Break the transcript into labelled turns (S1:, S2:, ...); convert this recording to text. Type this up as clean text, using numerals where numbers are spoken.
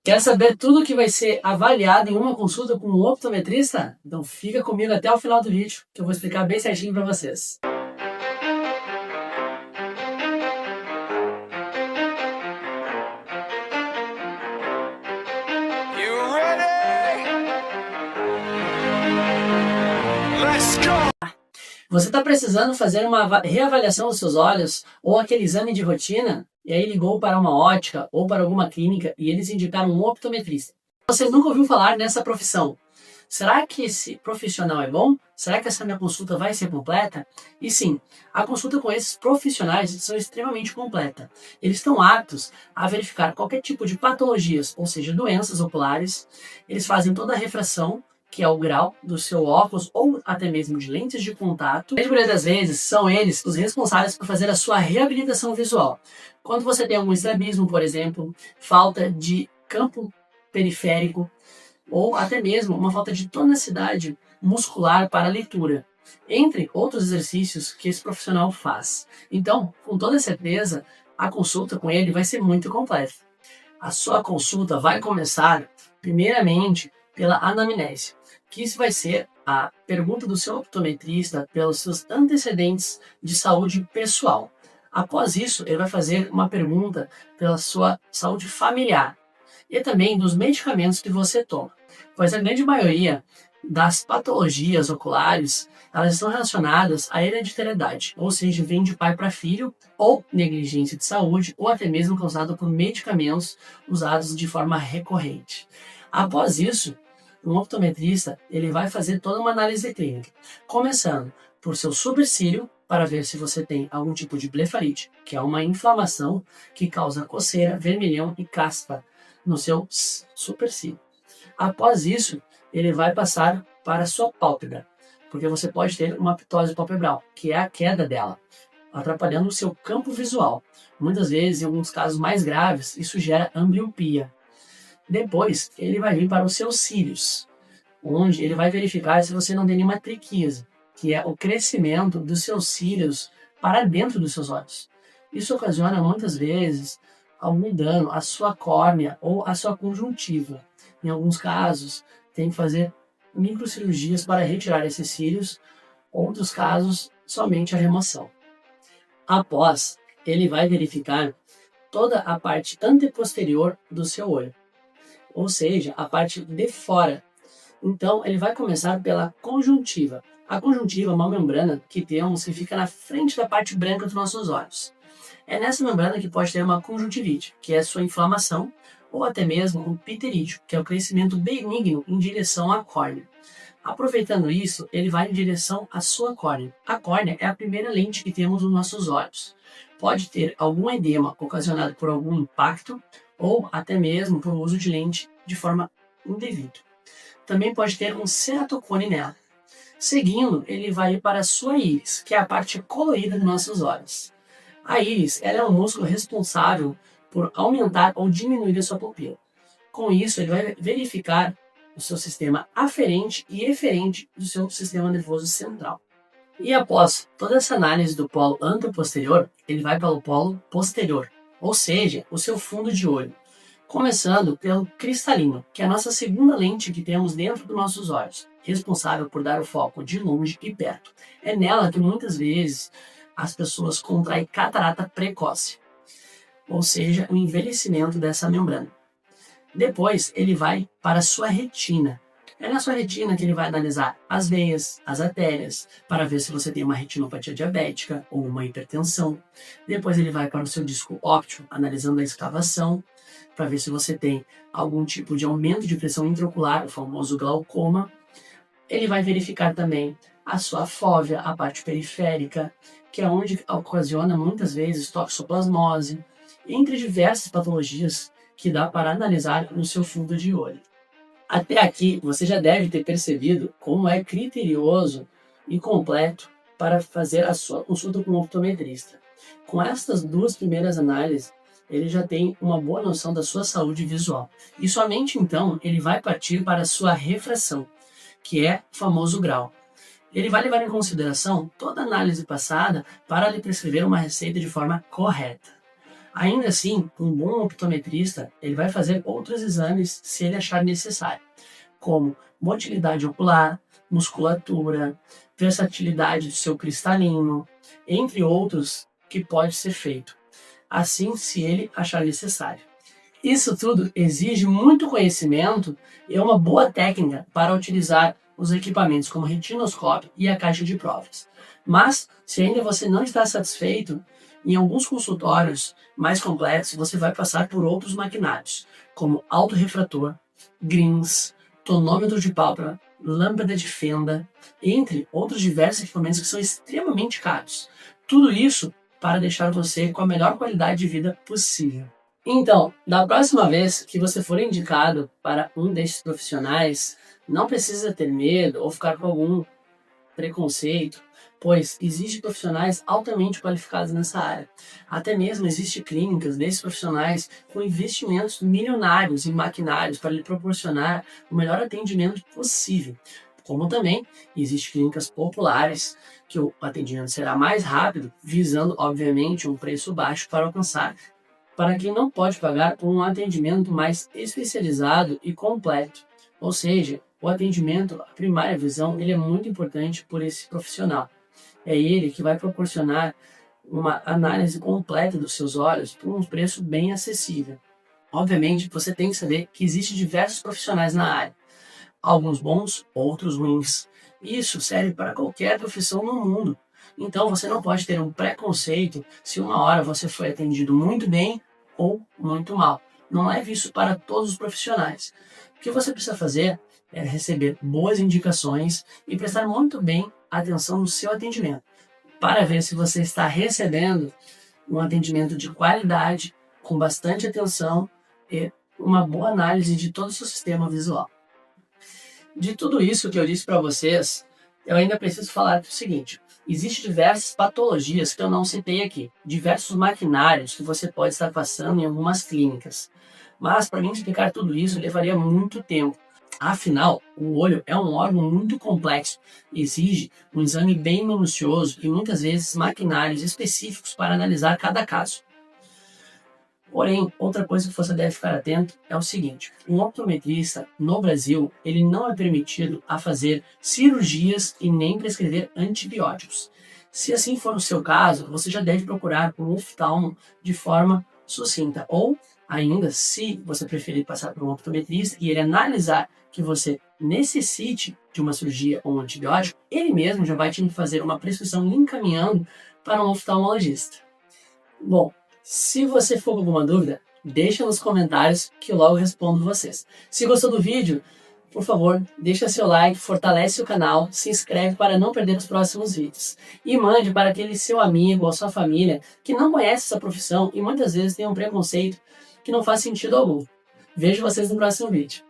S1: Quer saber tudo que vai ser avaliado em uma consulta com um optometrista? Então fica comigo até o final do vídeo, que eu vou explicar bem certinho para vocês. Você está precisando fazer uma reavaliação dos seus olhos ou aquele exame de rotina e aí ligou para uma ótica ou para alguma clínica e eles indicaram um optometrista. Você nunca ouviu falar nessa profissão. Será que esse profissional é bom? Será que essa minha consulta vai ser completa? E sim, a consulta com esses profissionais são extremamente completa. Eles estão aptos a verificar qualquer tipo de patologias, ou seja, doenças oculares. Eles fazem toda a refração, que é o grau do seu óculos ou até mesmo de lentes de contato. Na maioria das vezes, são eles os responsáveis por fazer a sua reabilitação visual. Quando você tem algum estrabismo, por exemplo, falta de campo periférico, ou até mesmo uma falta de tonicidade muscular para a leitura, entre outros exercícios que esse profissional faz. Então, com toda certeza, a consulta com ele vai ser muito completa. A sua consulta vai começar, primeiramente, pela anamnese, que isso vai ser a pergunta do seu optometrista pelos seus antecedentes de saúde pessoal. Após isso, ele vai fazer uma pergunta pela sua saúde familiar e também dos medicamentos que você toma, pois a grande maioria das patologias oculares elas estão relacionadas à hereditariedade, ou seja, vem de pai para filho, ou negligência de saúde, ou até mesmo causada por medicamentos usados de forma recorrente. Após isso, um optometrista ele vai fazer toda uma análise clínica, começando por seu supercílio, para ver se você tem algum tipo de blefarite, que é uma inflamação que causa coceira, vermelhão e caspa no seu supercílio. Após isso, ele vai passar para a sua pálpebra, porque você pode ter uma ptose palpebral, que é a queda dela, atrapalhando o seu campo visual. Muitas vezes, em alguns casos mais graves, isso gera ambliopia. Depois, ele vai vir para os seus cílios, onde ele vai verificar se você não tem nenhuma triquise, que é o crescimento dos seus cílios para dentro dos seus olhos. Isso ocasiona muitas vezes algum dano à sua córnea ou à sua conjuntiva. Em alguns casos, tem que fazer microcirurgias para retirar esses cílios, outros casos, somente a remoção. Após, ele vai verificar toda a parte anteposterior do seu olho, ou seja, a parte de fora. Então, ele vai começar pela conjuntiva. A conjuntiva é uma membrana que temos que fica na frente da parte branca dos nossos olhos. É nessa membrana que pode ter uma conjuntivite, que é a sua inflamação, ou até mesmo um pterídeo, que é o crescimento benigno em direção à córnea. Aproveitando isso, ele vai em direção à sua córnea. A córnea é a primeira lente que temos nos nossos olhos. Pode ter algum edema ocasionado por algum impacto, ou até mesmo por uso de lente de forma indevida. Também pode ter um ceratocone nela. Seguindo, ele vai ir para a sua íris, que é a parte colorida dos nossos olhos. A íris ela é um músculo responsável por aumentar ou diminuir a sua pupila. Com isso, ele vai verificar o seu sistema aferente e eferente do seu sistema nervoso central. E após toda essa análise do polo anteposterior, ele vai para o polo posterior, ou seja, o seu fundo de olho. Começando pelo cristalino, que é a nossa segunda lente que temos dentro dos nossos olhos, responsável por dar o foco de longe e perto. É nela que muitas vezes as pessoas contraem catarata precoce, ou seja, o envelhecimento dessa membrana. Depois ele vai para a sua retina. É na sua retina que ele vai analisar as veias, as artérias, para ver se você tem uma retinopatia diabética ou uma hipertensão. Depois ele vai para o seu disco óptico, analisando a escavação, para ver se você tem algum tipo de aumento de pressão intraocular, o famoso glaucoma. Ele vai verificar também a sua fóvea, a parte periférica, que é onde ocasiona muitas vezes toxoplasmose, entre diversas patologias que dá para analisar no seu fundo de olho. Até aqui você já deve ter percebido como é criterioso e completo para fazer a sua consulta com o optometrista. Com estas duas primeiras análises, ele já tem uma boa noção da sua saúde visual. E somente então ele vai partir para a sua refração, que é o famoso grau. Ele vai levar em consideração toda a análise passada para lhe prescrever uma receita de forma correta. Ainda assim, um bom optometrista ele vai fazer outros exames se ele achar necessário, como motilidade ocular, musculatura, versatilidade do seu cristalino, entre outros que pode ser feito, assim se ele achar necessário. Isso tudo exige muito conhecimento e uma boa técnica para utilizar os equipamentos como retinoscópio e a caixa de provas. Mas, se ainda você não está satisfeito, em alguns consultórios mais complexos você vai passar por outros maquinários, como autorrefrator, grins, tonômetro de pálpebra, lâmpada de fenda, entre outros diversos equipamentos que são extremamente caros. Tudo isso para deixar você com a melhor qualidade de vida possível. Então, da próxima vez que você for indicado para um desses profissionais, não precisa ter medo ou ficar com algum preconceito, pois existem profissionais altamente qualificados nessa área. Até mesmo existem clínicas desses profissionais com investimentos milionários em maquinários para lhe proporcionar o melhor atendimento possível. Como também existem clínicas populares que o atendimento será mais rápido, visando, obviamente, um preço baixo para alcançar para quem não pode pagar por um atendimento mais especializado e completo. Ou seja, o atendimento, a primária visão, ele é muito importante por esse profissional. É ele que vai proporcionar uma análise completa dos seus olhos por um preço bem acessível. Obviamente, você tem que saber que existem diversos profissionais na área. Alguns bons, outros ruins. Isso serve para qualquer profissão no mundo. Então, você não pode ter um preconceito se uma hora você foi atendido muito bem ou muito mal. Não leve isso para todos os profissionais. O que você precisa fazer é receber boas indicações e prestar muito bem atenção no seu atendimento, para ver se você está recebendo um atendimento de qualidade, com bastante atenção e uma boa análise de todo o seu sistema visual. De tudo isso que eu disse para vocês, eu ainda preciso falar o seguinte: existem diversas patologias que eu não citei aqui, diversos maquinários que você pode estar passando em algumas clínicas. Mas para mim explicar tudo isso levaria muito tempo. Afinal, o olho é um órgão muito complexo, exige um exame bem minucioso e muitas vezes maquinários específicos para analisar cada caso. Porém, outra coisa que você deve ficar atento é o seguinte: um optometrista no Brasil, ele não é permitido a fazer cirurgias e nem prescrever antibióticos. Se assim for o seu caso, você já deve procurar um oftalmo de forma sucinta. Ou ainda, se você preferir passar por um optometrista e ele analisar que você necessite de uma cirurgia ou um antibiótico, ele mesmo já vai te fazer uma prescrição encaminhando para um oftalmologista. Bom, se você for com alguma dúvida, deixa nos comentários que eu logo respondo vocês. Se gostou do vídeo, por favor, deixa seu like, fortalece o canal, se inscreve para não perder os próximos vídeos. E mande para aquele seu amigo ou sua família que não conhece essa profissão e muitas vezes tem um preconceito que não faz sentido algum. Vejo vocês no próximo vídeo.